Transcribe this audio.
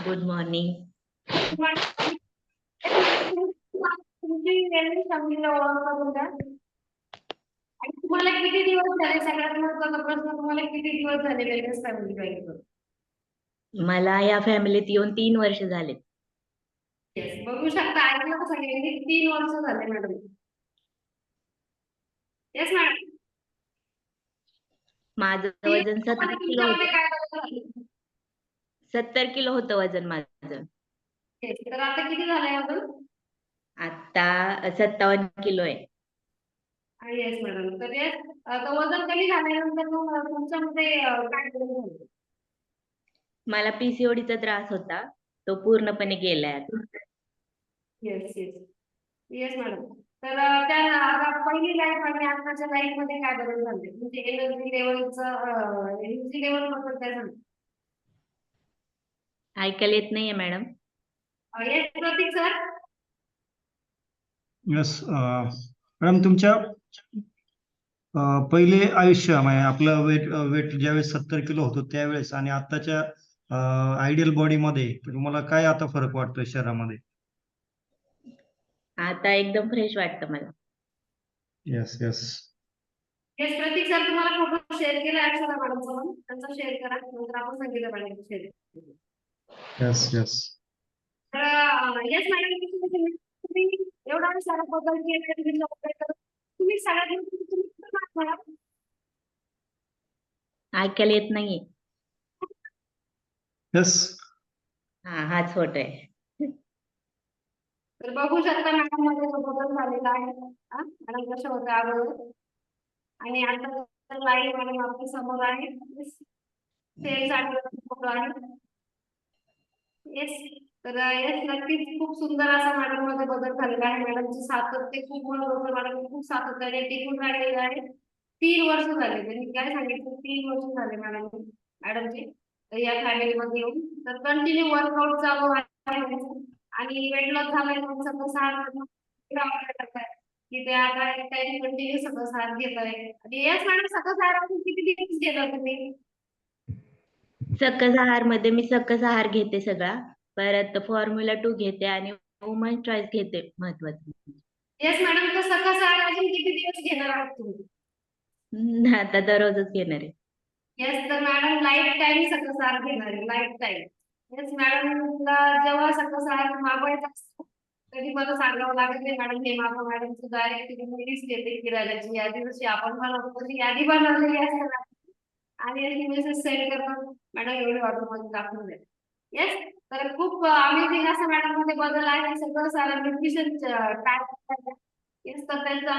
Good morning. तुमची फॅमिलीला ओळख करून द्या. आणि तुम्हाला किती दिवस झाले, सगळ्यात महत्त्वाचा प्रश्न, तुम्हाला किती दिवस झाले वेलनेस फॅमिली जॉईन करून? मला या फॅमिलीत येऊन 3 वर्ष झाले. येस, बघू शकता, ऐकलं का सगळ्यांनी? 3 वर्ष झाले मॅडम. Yes madam. माझं तीन वजन 70 वर्षामध्ये किलो तुमच्यामध्ये होतं. काय बदल झाले? 70 किलो होतं वजन माझं. येस, तर आता किती झालंय अजून? आता 57 किलो आहे. येस मॅडम, तर येस, तर वजन कमी झाल्यानंतर मग तुमच्यामध्ये काय बदल झाले? मला पीसीओडीचा त्रास होता, तो पूर्णपणे गेलाय आता. Yes yes. Yes madam. तर त्या आता पहिली लाईफ आणि आताच्या लाईफ मध्ये काय बदल झाले? म्हणजे एनर्जी लेवल बद्दल काय सांगता? ऐकायला येत नाहीये मॅडम. येस प्रतीक सर. यस मॅडम, तुमच्या पहिले आयुष्य म्हणजे आपलं वेट वेट ज्यावेळेस 70 किलो होतो त्यावेळेस आणि आताच्या आयडियल बॉडीमध्ये तुम्हाला काय आता फरक वाटतोय शरीरामध्ये? आता एकदम फ्रेश वाटतं मला. Yes yes. येस प्रतीक सर, तुम्हाला फोटो शेअर केला अक्षरा मॅडम सोबत, त्यांचा शेअर करा, नंतर आपण सांगितलं मॅडम शेअर. Yes yes. तर येस मॅडम, तुम्ही एवढा सारा बदल केला, तुम्ही सगळ्यात तुम्ही मॅडम. ऐकायला येत नाहीये. यस. हाच फोटो आहे. तर बघू शकता मॅडम मध्ये जो बदल झालेला आहे. मॅडम कशा होत्या अगोदर आणि आता लाईव्ह मॅडम आपल्या समोर आहे. सेल फोटो आहे. येस. तर येस, नक्कीच खूप सुंदर असा मॅडम मध्ये बदल झालेला आहे. मॅडमची सातत्य खूप महत्वाचं, मॅडम खूप सातत्याने टिकून राहिलेलं आहे. 3 वर्ष झाले, त्यांनी काय सांगितलं, 3 वर्ष झाले मॅडम मॅडमचे या फॅमिलीमध्ये येऊन. तर कंटिन्यू वर्कआउट चालू आहे त्यांचं. आणि वेट लॉस झालाय त्यांचं, कसं की ते आता काही कंटिन्यू सगळं साथ घेत आहे. आणि येस मॅडम, सगळं सार किती दिवस गेला तुम्ही? सकस आहार मध्ये मी सकस आहार घेते सगळा, परत फॉर्म्युला 2 घेते आणि वुमन चॉईस घेते महत्वाचं. येस मॅडम, तर सकाळ सार अजून किती दिवस घेणार आहात तुम्ही? आता दररोजच घेणार आहे. येस, तर मॅडम लाईफ टाईम सकाळ सार घेणार आहे, लाईफ टाईम. येस मॅडम, तुला जेव्हा सकाळ सार मागवायचं असतं कधी मला सांगावं लागत नाही मॅडम, हे मागवा मॅडम, तू डायरेक्ट तुम्ही लिस्ट देते किराण्याची यादी, जशी आपण बनवतो तशी यादी बनवलेली असते मॅडम. आणि मेसेज सेंड करतात, मॅडम एवढे ऑर्डर मध्ये दाखवून द्या. येस. तर खूप अमेझिंग असं मॅडम मध्ये बदल आहे, सगळं सारं न्यूट्रिशन काय. येस, तर त्यांचं